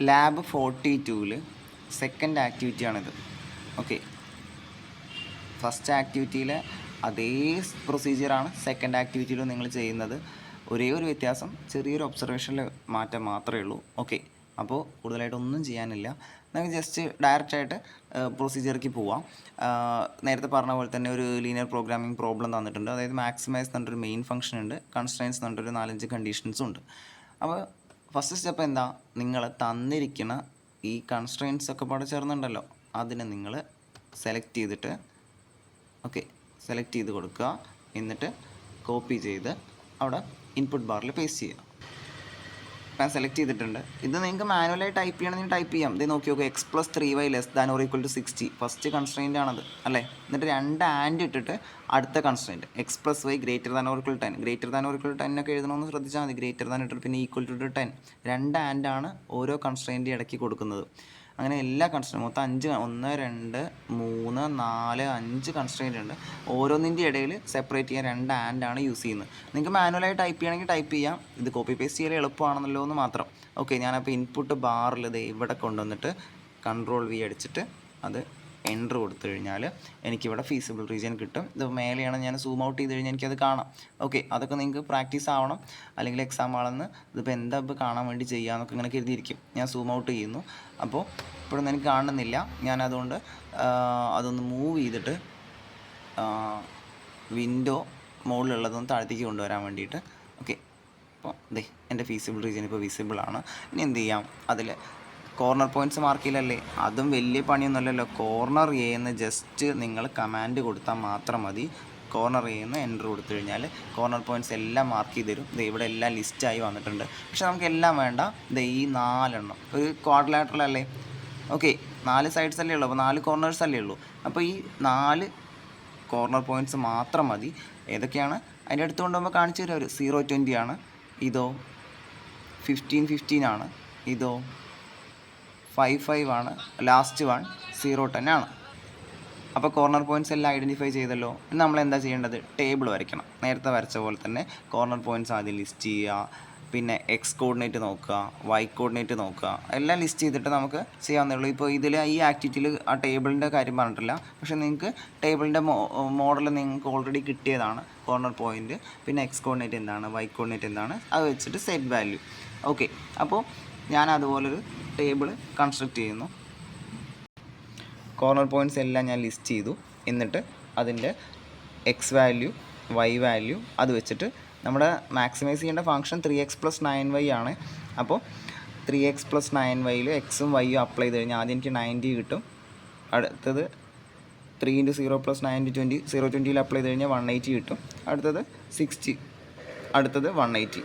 Lab 42-ൽ second ആക്ടിവിറ്റിയാണിത്. Okay, first ആക്ടിവിറ്റിയിലെ അതേ പ്രൊസീജിയറാണ് സെക്കൻഡ് ആക്ടിവിറ്റിയിലും നിങ്ങൾ ചെയ്യുന്നത്. ഒരേ ഒരു വ്യത്യാസം, ചെറിയൊരു ഒബ്സർവേഷനിൽ മാറ്റം മാത്രമേ ഉള്ളൂ. ഓക്കെ, അപ്പോൾ കൂടുതലായിട്ടൊന്നും ചെയ്യാനില്ല. നമുക്ക് ജസ്റ്റ് ഡയറക്റ്റായിട്ട് പ്രൊസീജിയർക്ക് പോവാം. നേരത്തെ പറഞ്ഞ പോലെ തന്നെ ഒരു ലീനിയർ പ്രോഗ്രാമിംഗ് പ്രോബ്ലം തന്നിട്ടുണ്ട്. അതായത് മാക്സിമൈസ് എന്നൊരു മെയിൻ ഫംഗ്ഷൻ ഉണ്ട്, കൺസ്ട്രെയിൻസ് എന്നൊരു 4-5 കണ്ടീഷൻസും ഉണ്ട്. അപ്പോൾ ഫസ്റ്റ് സ്റ്റെപ്പ് എന്താ, നിങ്ങൾ തന്നിരിക്കുന്ന ഈ കൺസ്ട്രെയിൻസ് ഒക്കെ പാടെ ചേർന്നുണ്ടല്ലോ, അതിനെ നിങ്ങൾ സെലക്ട് ചെയ്തിട്ട് സെലക്ട് ചെയ്ത് കൊടുക്കുക. എന്നിട്ട് കോപ്പി ചെയ്ത് അവിടെ ഇൻപുട്ട് ബാറിൽ പേസ്റ്റ് ചെയ്യുക. ഞാൻ സെലക്ട് ചെയ്തിട്ടുണ്ട്. ഇത് നിങ്ങൾക്ക് മാനുവലായി ടൈപ്പ് ചെയ്യണമെങ്കിൽ ടൈപ്പ് ചെയ്യാം. ഇത് നോക്കി നോക്കുക, x+3y <= 60 ഫസ്റ്റ് കൺസ്ട്രെയിൻ്റ് ആണത് അല്ലേ. എന്നിട്ട് 2 ആൻഡ് ഇട്ടിട്ട് അടുത്ത കൺസ്ട്രെയിൻറ്റ് x+y <= 10 10 ഒക്കെ എഴുതണമെന്ന് ശ്രദ്ധിച്ചാൽ മതി. ഗ്രേറ്റർ ദാൻ ഇട്ടിട്ട് പിന്നെ = 10. 2 ആൻഡാണ് ഓരോ കൺസ്ട്രെയിൻ്റ് ഇടയ്ക്ക് കൊടുക്കുന്നത്. അങ്ങനെ എല്ലാ കൺസ്ട്രെയിൻ മൊത്തം 5 1 2 3 4 5 കൺസ്ട്രെയിൻ്റ് ഉണ്ട്. ഓരോന്നിൻ്റെ ഇടയിൽ സെപ്പറേറ്റ് ചെയ്യാൻ 2 ആൻഡാണ് യൂസ് ചെയ്യുന്നത്. നിങ്ങൾക്ക് മാനുവലായി ടൈപ്പ് ചെയ്യണമെങ്കിൽ ടൈപ്പ് ചെയ്യാം. ഇത് കോപ്പി പേസ്റ്റ് ചെയ്യാൻ എളുപ്പമാണെന്നല്ലോ എന്ന് മാത്രം. ഓക്കെ, ഞാനപ്പോൾ ഇൻപുട്ട് ബാറിൽ ഇത് ഇവിടെ കൊണ്ടുവന്നിട്ട് Ctrl+V അടിച്ചിട്ട് അത് എൻ്റർ കൊടുത്തു കഴിഞ്ഞാൽ എനിക്കിവിടെ ഫീസിബിൾ റീജിയൻ കിട്ടും. ഇത് മേലെയാണ്, ഞാൻ സൂം ഔട്ട് ചെയ്ത് കഴിഞ്ഞാൽ എനിക്കത് കാണാം. ഓക്കെ, അതൊക്കെ നിങ്ങൾക്ക് പ്രാക്ടീസ് ആവണം, അല്ലെങ്കിൽ എക്സാം ആണെന്ന് ഇതിപ്പോൾ എന്താ ഇപ്പോൾ കാണാൻ വേണ്ടി ചെയ്യാമെന്നൊക്കെ ഇങ്ങനെ കരുതിയിരിക്കും. ഞാൻ സൂം ഔട്ട് ചെയ്യുന്നു. അപ്പോൾ ഇപ്പോഴൊന്നും എനിക്ക് കാണുന്നില്ല. ഞാൻ അതുകൊണ്ട് അതൊന്ന് മൂവ് ചെയ്തിട്ട് വിൻഡോ മുകളിലുള്ളതൊന്ന് താഴത്തേക്ക് കൊണ്ടുവരാൻ വേണ്ടിയിട്ട്. ഓക്കെ, അപ്പോൾ ദേ എൻ്റെ ഫീസിബിൾ റീജിയൻ ഇപ്പോൾ വിസിബിൾ ആണ്. ഇനി എന്ത് ചെയ്യാം, അതിൽ കോർണർ പോയിൻറ്റ്സ് മാർക്ക് ചെയ്യില്ലല്ലേ, അതും വലിയ പണിയൊന്നുമല്ലല്ലോ. കോർണർ എന്ന് ജസ്റ്റ് നിങ്ങൾ കമാൻഡ് കൊടുത്താൽ മാത്രം മതി. കോർണർ എന്ന് എൻ്റർ കൊടുത്തു കഴിഞ്ഞാൽ കോർണർ പോയിൻറ്റ്സ് എല്ലാം മാർക്ക് ചെയ്ത് തരും. ഇത് ഇവിടെ എല്ലാം ലിസ്റ്റായി വന്നിട്ടുണ്ട്. പക്ഷെ നമുക്ക് എല്ലാം വേണ്ട. ഇത് ഈ 4 എണ്ണം ഒരു ക്വാഡ്രിലാറ്ററൽ അല്ലേ. ഓക്കെ, 4 സൈഡ്സ് അല്ലേ ഉള്ളൂ, അപ്പോൾ 4 കോർണേഴ്സ് അല്ലേ ഉള്ളൂ. അപ്പോൾ ഈ 4 കോർണർ പോയിൻറ്റ്സ് മാത്രം മതി. ഏതൊക്കെയാണ് അതിൻ്റെ അടുത്ത് കൊണ്ടുപോകുമ്പോൾ കാണിച്ചു തരാം. ഒരു 0 20 ആണ്, ഇതോ 15 15 ആണ്, ഇതോ 5 5 ആണ്, ലാസ്റ്റ് 1 0 10 ആണ്. അപ്പോൾ കോർണർ പോയിൻറ്റ്സ് എല്ലാം ഐഡൻറ്റിഫൈ ചെയ്തല്ലോ. ഇനി നമ്മൾ എന്താ ചെയ്യേണ്ടത്, ടേബിൾ വരയ്ക്കണം. നേരത്തെ വരച്ച പോലെ തന്നെ കോർണർ പോയിൻറ്റ്സ് ആദ്യം ലിസ്റ്റ് ചെയ്യുക, പിന്നെ എക്സ് കോർഡിനേറ്റ് നോക്കുക, വൈ കോർഡിനേറ്റ് നോക്കുക, എല്ലാം ലിസ്റ്റ് ചെയ്തിട്ട് നമുക്ക് ചെയ്യാവുന്നേ ഉള്ളൂ. ഇപ്പോൾ ഇതിൽ ഈ ആക്ടിവിറ്റിയിൽ ആ ടേബിളിൻ്റെ കാര്യം പറഞ്ഞിട്ടില്ല, പക്ഷേ നിങ്ങൾക്ക് ടേബിളിൻ്റെ മോഡൽ നിങ്ങൾക്ക് ഓൾറെഡി കിട്ടിയതാണ്. കോർണർ പോയിൻറ്റ്, പിന്നെ എക്സ് കോർഡിനേറ്റ് എന്താണ്, വൈ കോർഡിനേറ്റ് എന്താണ്, അത് വെച്ചിട്ട് സെറ്റ് വാല്യൂ. ഓക്കെ, അപ്പോൾ ഞാൻ അതുപോലൊരു ടേബിൾ കൺസ്ട്രക്റ്റ് ചെയ്യുന്നു. കോർണർ പോയിൻറ്റ്സ് എല്ലാം ഞാൻ ലിസ്റ്റ് ചെയ്തു. എന്നിട്ട് അതിൻ്റെ എക്സ് വാല്യൂ, വൈ വാല്യൂ അത് വെച്ചിട്ട് നമ്മുടെ മാക്സിമൈസ് ചെയ്യേണ്ട ഫംഗ്ഷൻ 3x + 9y ആണ്. അപ്പോൾ 3x + 9yയിൽ എക്സും വൈയും അപ്ലൈ ചെയ്ത് കഴിഞ്ഞാൽ ആദ്യം എനിക്ക് 90 കിട്ടും. അടുത്തത് 3 × 0 + 9 20, 0 20യിൽ അപ്ലൈ ചെയ്ത് കഴിഞ്ഞാൽ 180 കിട്ടും. അടുത്തത് 60, അടുത്തത് 180.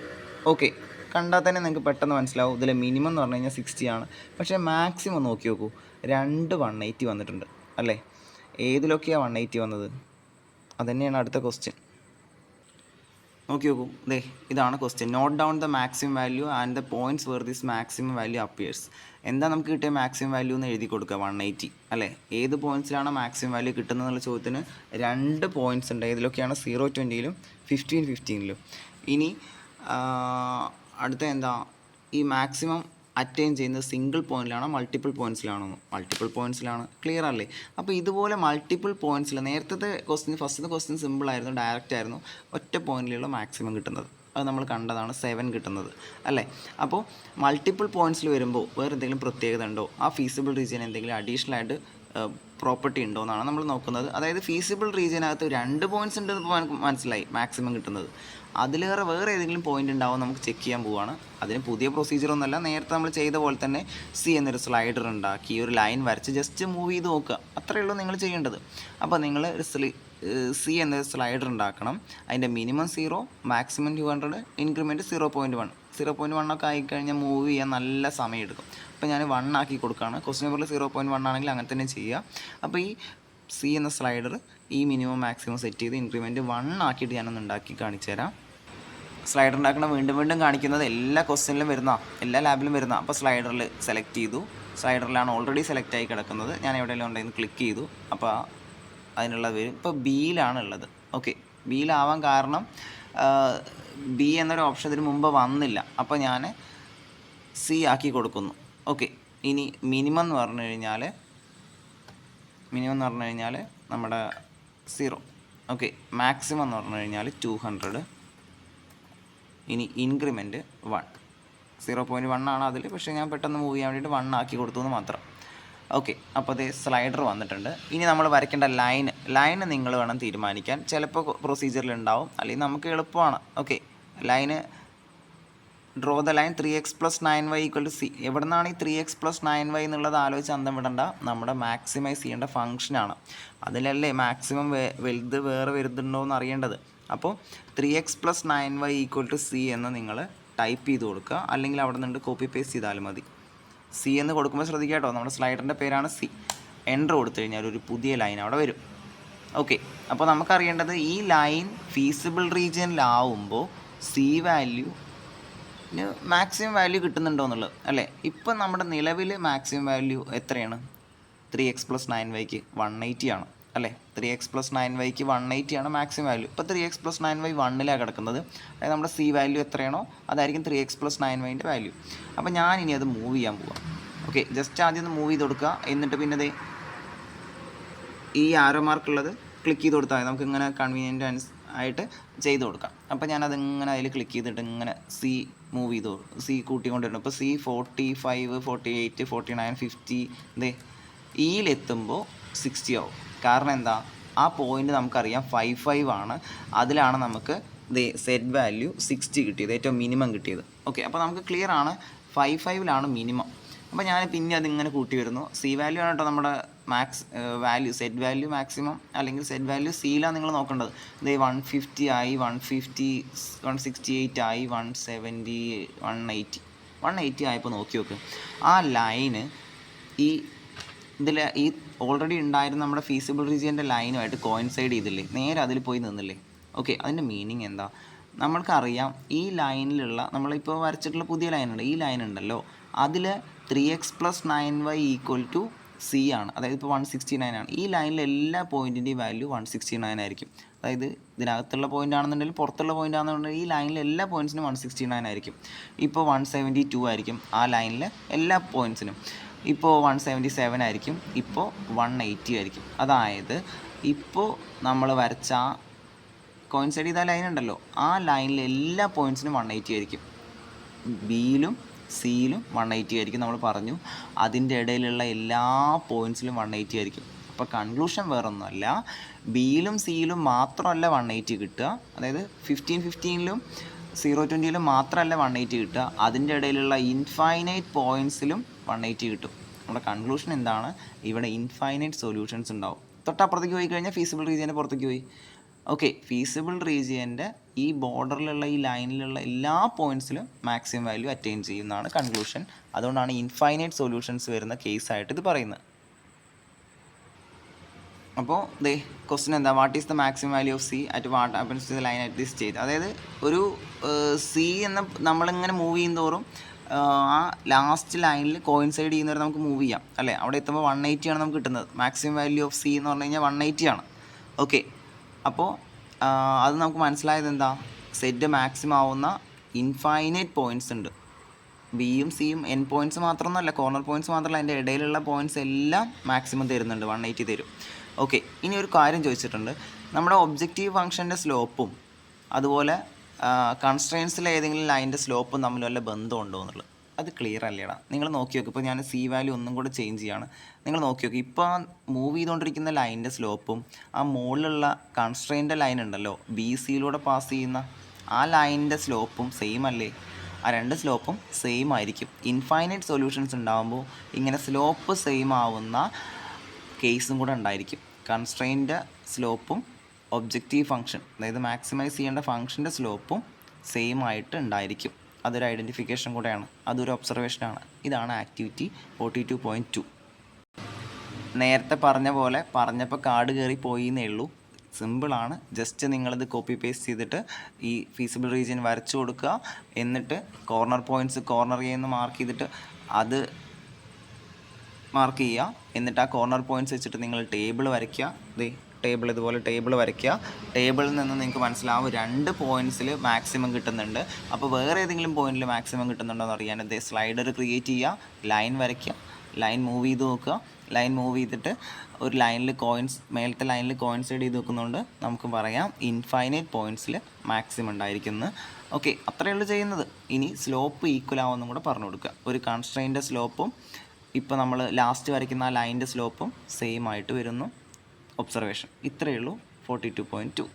ഓക്കെ, കണ്ടാൽ തന്നെ നിങ്ങൾക്ക് പെട്ടെന്ന് മനസ്സിലാവും ഇതിലെ മിനിമം എന്ന് പറഞ്ഞു കഴിഞ്ഞാൽ 60 ആണ്. പക്ഷേ മാക്സിമം നോക്കി നോക്കൂ, 2 180 വന്നിട്ടുണ്ട് അല്ലേ. ഏതിലൊക്കെയാണ് 180 വന്നത്? അതുതന്നെയാണ് അടുത്ത ക്വസ്റ്റ്യൻ. നോക്കി നോക്കൂ, ദേ ഇതാണ് question. Note down the maximum value and the points where this maximum value appears. എന്താ നമുക്ക് കിട്ടിയ മാക്സിമം വാല്യൂ എന്ന് എഴുതി കൊടുക്കുക, 180 അല്ലേ. ഏത് പോയിൻറ്റ്സിലാണ് മാക്സിമം വാല്യൂ കിട്ടുന്നത് എന്നുള്ള ചോദ്യത്തിന് 2 പോയിൻറ്റ്സ് ഉണ്ട്. ഇതിലൊക്കെയാണ് 0 20ലും 15 15ലും. ഇനി അടുത്ത എന്താ, ഈ മാക്സിമം അറ്റൈൻ ചെയ്യുന്നത് സിംഗിൾ പോയിൻറ്റിലാണോ മൾട്ടിപ്പിൾ പോയിൻറ്റ്സിലാണോ? മൾട്ടിപ്പിൾ പോയിൻറ്റ്സിലാണ്. ക്ലിയർ അല്ലേ? അപ്പോൾ ഇതുപോലെ മൾട്ടിപ്പിൾ പോയിൻറ്റ്സിൽ നേരത്തെ ക്വസ്റ്റ്യൻ, ഫസ്റ്റത്തെ ക്വസ്റ്റ്യൻ സിമ്പിളായിരുന്നു, ഡയറക്റ്റ് ആയിരുന്നു, ഒറ്റ പോയിൻറ്റിലുള്ള മാക്സിമം കിട്ടുന്നത്. അത് നമ്മൾ കണ്ടതാണ് 7 കിട്ടുന്നത് അല്ലേ. അപ്പോൾ മൾട്ടിപ്പിൾ പോയിൻറ്റ്സിൽ വരുമ്പോൾ വേറെ എന്തെങ്കിലും പ്രത്യേകത ഉണ്ടോ, ആ ഫീസിബിൾ റീജിയൻ എന്തെങ്കിലും അഡീഷണൽ ആയിട്ട് പ്രോപ്പർട്ടി ഉണ്ടോ എന്നാണ് നമ്മൾ നോക്കുന്നത്. അതായത് ഫീസിബിൾ റീജിയനകത്ത് 2 പോയിൻറ്റ്സ് ഉണ്ടെന്ന് മനസ്സിലായി മാക്സിമം കിട്ടുന്നത്. അതിലേറെ വേറെ ഏതെങ്കിലും പോയിൻ്റ് ഉണ്ടാവും നമുക്ക് ചെക്ക് ചെയ്യാൻ പോവുകയാണ്. അതിന് പുതിയ പ്രൊസീജിയറൊന്നുമല്ല, നേരത്തെ നമ്മൾ ചെയ്ത പോലെ തന്നെ സി എന്നൊരു സ്ലൈഡർ ഉണ്ടാക്കി ഒരു ലൈൻ വരച്ച് ജസ്റ്റ് മൂവ് ചെയ്ത് നോക്കുക, അത്രയേ ഉള്ളൂ നിങ്ങൾ ചെയ്യേണ്ടത്. അപ്പോൾ നിങ്ങൾ സി എന്നൊരു സ്ലൈഡർ ഉണ്ടാക്കണം. അതിൻ്റെ മിനിമം 0, മാക്സിമം 200, ഇൻക്രിമെൻറ്റ് 0.1. 0.1 ഒക്കെ ആയിക്കഴിഞ്ഞാൽ മൂവ് ചെയ്യാൻ നല്ല സമയം എടുക്കും. അപ്പോൾ ഞാൻ 1 ആക്കി കൊടുക്കുകയാണ്. ക്വസ്റ്റ്യൻ പേപ്പറിൽ 0.1 ആണെങ്കിൽ അങ്ങനെ തന്നെ ചെയ്യുക. അപ്പോൾ ഈ സി എന്ന സ്ലൈഡർ ഈ മിനിമം മാക്സിമം സെറ്റ് ചെയ്ത് ഇൻക്രിമെൻറ്റ് 1 ആക്കിയിട്ട് ഞാനൊന്ന് ഉണ്ടാക്കി കാണിച്ചു തരാം. സ്ലൈഡർ ഉണ്ടാക്കണം വീണ്ടും വീണ്ടും കാണിക്കുന്നത് എല്ലാ ക്വസ്റ്റ്യനിലും വരുന്ന, എല്ലാ ലാബിലും വരുന്ന. അപ്പോൾ സ്ലൈഡറിൽ സെലക്ട് ചെയ്തു, സ്ലൈഡറിലാണ് ഓൾറെഡി സെലക്ട് ആയി കിടക്കുന്നത്. ഞാൻ എവിടെയെങ്കിലും ഉണ്ടെന്ന് ക്ലിക്ക് ചെയ്തു. അപ്പോൾ അതിനുള്ള വരും. ഇപ്പോൾ ബിയിലാണ് ഉള്ളത്. ഓക്കെ, ബിയിലാവാൻ കാരണം ബി എന്നൊരു ഓപ്ഷൻ ഇതിന് മുമ്പ് വന്നില്ല. അപ്പോൾ ഞാൻ സി ആക്കി കൊടുക്കുന്നു. ഓക്കെ, ഇനി മിനിമം എന്ന് പറഞ്ഞു കഴിഞ്ഞാൽ നമ്മുടെ 0. ഓക്കെ, മാക്സിമം എന്ന് പറഞ്ഞു കഴിഞ്ഞാൽ 200. ഇനി ഇൻക്രിമെൻറ്റ് 1. 0.1 ആണ് അതിൽ, പക്ഷേ ഞാൻ പെട്ടെന്ന് മൂവ് ചെയ്യാൻ വേണ്ടിയിട്ട് 1 ആക്കി കൊടുത്തു എന്ന് മാത്രം. ഓക്കെ, അപ്പോൾ അതേ സ്ലൈഡർ വന്നിട്ടുണ്ട്. ഇനി നമ്മൾ വരയ്ക്കേണ്ട ലൈന് നിങ്ങൾ വേണം തീരുമാനിക്കാൻ. ചിലപ്പോൾ പ്രൊസീജിയറിൽ ഉണ്ടാവും, അല്ലെങ്കിൽ നമുക്ക് എളുപ്പമാണ്. Okay, line draw the line 3x + 9y = c. എവിടെ നിന്നാണ് ഈ 3x + 9y എന്നുള്ളത് ആലോചിച്ച് അന്തം വിടണ്ട. നമ്മുടെ മാക്സിമൈസ് ചെയ്യേണ്ട ഫംഗ്ഷനാണ്. അതിലല്ലേ മാക്സിമം വലുത് വേറെ വരുന്നുണ്ടോ എന്ന് അറിയേണ്ടത്. അപ്പോൾ 3x + 9y = c എന്ന് നിങ്ങൾ ടൈപ്പ് ചെയ്ത് കൊടുക്കുക, അല്ലെങ്കിൽ അവിടെ നിന്ന് കോപ്പി പേസ്റ്റ് ചെയ്താലും മതി. സി എന്ന് കൊടുക്കുമ്പോൾ ശ്രദ്ധിക്കുക കേട്ടോ, നമ്മുടെ സ്ലൈഡറിൻ്റെ പേരാണ് സി. എൻ്റർ കൊടുത്തു കഴിഞ്ഞാൽ ഒരു പുതിയ ലൈൻ അവിടെ വരും. ഓക്കെ, അപ്പോൾ നമുക്കറിയേണ്ടത് ഈ ലൈൻ ഫീസിബിൾ റീജിയനിലാവുമ്പോൾ സി വാല്യൂ മാക്സിമം വാല്യൂ കിട്ടുന്നുണ്ടോ എന്നുള്ളത് അല്ലേ. ഇപ്പം നമ്മുടെ നിലവിൽ മാക്സിമം വാല്യൂ എത്രയാണ്? 3x + 9y 180 ആണ് അല്ലേ. 3x + 9y 180 ആണ് മാക്സിമം വാല്യൂ. ഇപ്പോൾ 3x + 9y 1ലാണ് കിടക്കുന്നത്. അതായത് നമ്മുടെ സി വാല്യൂ എത്രയാണോ അതായിരിക്കും 3x + 9y വാല്യൂ. അപ്പോൾ ഞാൻ ഇനി അത് മൂവ് ചെയ്യാൻ പോവാം. ഓക്കെ, ജസ്റ്റ് ആദ്യം ഒന്ന് മൂവ് ചെയ്ത് കൊടുക്കുക. എന്നിട്ട് പിന്നെ ഈ ആരോ മാർക്കുള്ളത് ക്ലിക്ക് ചെയ്ത് കൊടുത്താൽ നമുക്ക് ഇങ്ങനെ കൺവീനിയൻ്റ് ആയിട്ട് ചെയ്ത് കൊടുക്കാം. അപ്പോൾ ഞാനതിങ്ങനെ അതിൽ ക്ലിക്ക് ചെയ്തിട്ട് ഇങ്ങനെ സി മൂവ് ചെയ്ത് സി കൂട്ടിക്കൊണ്ടിരുന്നു. ഇപ്പോൾ C 45, 48, 49, 50 ഈലെത്തുമ്പോൾ 60 ആവും. കാരണം എന്താ, ആ പോയിൻ്റ് നമുക്കറിയാം 55 ആണ്. അതിലാണ് നമുക്ക് സെറ്റ് വാല്യൂ 60 കിട്ടിയത്, ഏറ്റവും മിനിമം കിട്ടിയത്. ഓക്കെ, അപ്പോൾ നമുക്ക് ക്ലിയർ ആണ് 55ലാണ് മിനിമം. അപ്പോൾ ഞാൻ പിന്നെ അതിങ്ങനെ കൂട്ടി വരുന്നു. സി വാല്യൂ ആണ് കേട്ടോ നമ്മുടെ വാല്യൂ, സെറ്റ് വാല്യൂ മാക്സിമം അല്ലെങ്കിൽ സെറ്റ് വാല്യൂ സിയിലാണ് നിങ്ങൾ നോക്കേണ്ടത്. 150 ആയി, 150, 168 ആയി, 170, 180 ആയപ്പോൾ നോക്കി നോക്ക്. ആ ലൈന് ഈ ഓൾറെഡി ഉണ്ടായിരുന്ന നമ്മുടെ ഫീസിബിൾ റീജിയൻ്റെ ലൈനുമായിട്ട് കോയിൻസൈഡ് ചെയ്തില്ലേ, നേരെ അതിൽ പോയി നിന്നില്ലേ. ഓക്കെ, അതിൻ്റെ മീനിങ് എന്താ? നമ്മൾക്കറിയാം ഈ ലൈനിലുള്ള നമ്മളിപ്പോൾ വരച്ചിട്ടുള്ള പുതിയ ലൈനുണ്ട്, ഈ ലൈൻ ഉണ്ടല്ലോ, അതിൽ 3x + 9y = c ആണ്. അതായത് ഇപ്പോൾ 169 ആണ്. ഈ ലൈനിലെ എല്ലാ പോയിൻറ്റിൻ്റെയും വാല്യൂ 169 ആയിരിക്കും. അതായത് ഇതിനകത്തുള്ള പോയിൻ്റ് ആണെന്നുണ്ടെങ്കിൽ പുറത്തുള്ള പോയിൻ്റ് ആണെന്നുണ്ടെങ്കിൽ ഈ ലൈനിലെ എല്ലാ പോയിൻറ്റ്സിനും 169 ആയിരിക്കും. ഇപ്പോൾ 172 ആയിരിക്കും ആ ലൈനിലെ എല്ലാ പോയിൻറ്റ്സിനും. ഇപ്പോൾ 177 ആയിരിക്കും. ഇപ്പോൾ 180 ആയിരിക്കും. അതായത് ഇപ്പോൾ നമ്മൾ വരച്ച കോയിൻസൈഡ് ചെയ്ത ലൈൻ ഉണ്ടല്ലോ, ആ ലൈനിലെ എല്ലാ പോയിൻറ്റ്സിനും 180 ആയിരിക്കും. ബിയിലും സിയിലും 180 ആയിരിക്കും നമ്മൾ പറഞ്ഞു. അതിൻ്റെ ഇടയിലുള്ള എല്ലാ പോയിൻറ്റ്സിലും 180 ആയിരിക്കും. അപ്പോൾ കൺക്ലൂഷൻ വേറൊന്നുമല്ല, ബിയിലും സിയിലും മാത്രമല്ല 180 കിട്ടുക, അതായത് 15-15ലും 0-20ലും മാത്രമല്ല 180 കിട്ടുക, അതിൻ്റെ ഇടയിലുള്ള ഇൻഫൈനൈറ്റ് പോയിൻറ്റ്സിലും 180 കിട്ടും. നമ്മുടെ കൺക്ലൂഷൻ എന്താണ്? ഇവിടെ ഇൻഫൈനൈറ്റ് സൊല്യൂഷൻസ് ഉണ്ടാവും. തൊട്ടപ്പുറത്തേക്ക് പോയി കഴിഞ്ഞാൽ ഫീസിബിൾ റീജിയൻ്റെ പുറത്തേക്ക് പോയി. ഓക്കെ, ഫീസിബിൾ റീജിയൻ്റെ ഈ ബോർഡറിലുള്ള ഈ ലൈനിലുള്ള എല്ലാ പോയിൻറ്റ്സിലും മാക്സിമം വാല്യൂ അറ്റൈൻ ചെയ്യുന്നതാണ് കൺക്ലൂഷൻ. അതുകൊണ്ടാണ് ഇൻഫൈനൈറ്റ് സൊല്യൂഷൻസ് വരുന്ന കേസായിട്ട് ഇത് പറയുന്നത്. അപ്പോൾ ക്വസ്റ്റ്യൻ എന്താ? What is the maximum value of C at what happens to the line at this stage? അതായത് ഒരു സി എന്ന നമ്മളിങ്ങനെ മൂവ് ചെയ്യും തോറും ആ ലാസ്റ്റ് ലൈനിൽ കോയിൻസൈഡ് ചെയ്യുന്നവരെ നമുക്ക് മൂവ് ചെയ്യാം അല്ലേ. അവിടെ എത്തുമ്പോൾ 180 ആണ് നമുക്ക് കിട്ടുന്നത്. മാക്സിമം വാല്യൂ ഓഫ് സി എന്ന് പറഞ്ഞു കഴിഞ്ഞാൽ 180 ആണ്. ഓക്കെ, അപ്പോൾ അത് നമുക്ക് മനസ്സിലായത് എന്താ? സെറ്റ് മാക്സിമം ആവുന്ന ഇൻഫൈനൈറ്റ് പോയിൻറ്റ്സ് ഉണ്ട്. ബിയും സിയും എൻ പോയിൻറ്റ്സ് മാത്രമൊന്നുമല്ല, കോർണർ പോയിൻറ്റ്സ് മാത്രമല്ല, അതിൻ്റെ ഇടയിലുള്ള പോയിൻറ്റ്സ് എല്ലാം മാക്സിമം തരുന്നുണ്ട്, 180 തരും. ഓക്കെ, ഇനി ഒരു കാര്യം ചോദിച്ചിട്ടുണ്ട്. നമ്മുടെ ഒബ്ജക്റ്റീവ് ഫംഗ്ഷൻ്റെ സ്ലോപ്പും അതുപോലെ കൺസ്ട്രെയിൻസിലെ ഏതെങ്കിലും ലൈൻ്റെ സ്ലോപ്പും തമ്മിൽ വല്ല ബന്ധമുണ്ടോ എന്നുള്ളത് അത് ക്ലിയർ അല്ലേടാ. നിങ്ങൾ നോക്കി നോക്ക്. ഇപ്പോൾ ഞാൻ സി വാല്യൂ ഒന്നും കൂടെ ചേഞ്ച് ചെയ്യാണ്. നിങ്ങൾ നോക്കി നോക്കി, ഇപ്പോൾ മൂവ് ചെയ്തുകൊണ്ടിരിക്കുന്ന ലൈനിൻ്റെ സ്ലോപ്പും ആ മുകളിലുള്ള കൺസ്ട്രെയിൻ്റെ ലൈൻ ഉണ്ടല്ലോ, ബി സിയിലൂടെ പാസ് ചെയ്യുന്ന ആ ലൈനിൻ്റെ സ്ലോപ്പും സെയിം അല്ലേ? ആ രണ്ട് സ്ലോപ്പും സെയിം ആയിരിക്കും. ഇൻഫൈനൈറ്റ് സൊല്യൂഷൻസ് ഉണ്ടാകുമ്പോൾ ഇങ്ങനെ സ്ലോപ്പ് സെയിം ആവുന്ന കേസും കൂടെ ഉണ്ടായിരിക്കും. കൺസ്ട്രെയിൻ്റെ സ്ലോപ്പും ഒബ്ജക്റ്റീവ് ഫംഗ്ഷൻ, അതായത് മാക്സിമൈസ് ചെയ്യേണ്ട ഫംഗ്ഷൻ്റെ സ്ലോപ്പും സെയിം ആയിട്ട് ഉണ്ടായിരിക്കും. അതൊരു ഐഡൻറ്റിഫിക്കേഷൻ കൂടെയാണ്, അതൊരു ഒബ്സർവേഷനാണ്. ഇതാണ് ആക്ടിവിറ്റി 42.2. നേരത്തെ പറഞ്ഞ പോലെ പറഞ്ഞപ്പോൾ കാർഡ് കയറി പോയി എന്നേ ഉള്ളൂ. സിമ്പിളാണ്. ജസ്റ്റ് നിങ്ങളിത് കോപ്പി പേസ്റ്റ് ചെയ്തിട്ട് ഈ ഫീസിബിൾ റീജിയൻ വരച്ചു കൊടുക്കുക. എന്നിട്ട് കോർണർ പോയിൻറ്റ്സ് കോർണർ ചെയ്യുന്ന മാർക്ക് ചെയ്തിട്ട് അത് മാർക്ക് ചെയ്യുക. എന്നിട്ട് ആ കോർണർ പോയിൻറ്റ്സ് വെച്ചിട്ട് നിങ്ങൾ ടേബിൾ വരയ്ക്കുക. ടേബിൾ ഇതുപോലെ ടേബിൾ വരയ്ക്കുക. ടേബിളിൽ നിന്ന് നിങ്ങൾക്ക് മനസ്സിലാവും 2 പോയിൻറ്റ്സിൽ മാക്സിമം കിട്ടുന്നുണ്ട്. അപ്പോൾ വേറെ ഏതെങ്കിലും പോയിൻറ്റിൽ മാക്സിമം കിട്ടുന്നുണ്ടോ എന്ന് അറിയാൻ സ്ലൈഡർ ക്രിയേറ്റ് ചെയ്യുക, ലൈൻ വരയ്ക്കുക, ലൈൻ മൂവ് ചെയ്ത് നോക്കുക. ലൈൻ മൂവ് ചെയ്തിട്ട് ഒരു ലൈനിൽ കോയിൻസ് മേലത്തെ ലൈനിൽ കോയിൻസൈഡ് ചെയ്ത് വെക്കുന്നതുകൊണ്ട് നമുക്ക് പറയാം ഇൻഫൈനൈറ്റ് പോയിൻറ്റ്സിൽ മാക്സിമം ഉണ്ടായിരിക്കുന്നത്. ഓക്കെ, അത്രയേ ഉള്ളൂ ചെയ്യുന്നത്. ഇനി സ്ലോപ്പ് ഈക്വൽ ആവുമെന്നും കൂടെ പറഞ്ഞു കൊടുക്കുക. ഒരു കൺസ്ട്രെയിൻ്റെ സ്ലോപ്പും ഇപ്പോൾ നമ്മൾ ലാസ്റ്റ് വരയ്ക്കുന്ന ആ ലൈൻ്റെ സ്ലോപ്പും സെയിം ആയിട്ട് വരുന്നു. ഒബ്സർവേഷൻ ഇത്രയേ ഉള്ളൂ 42.2.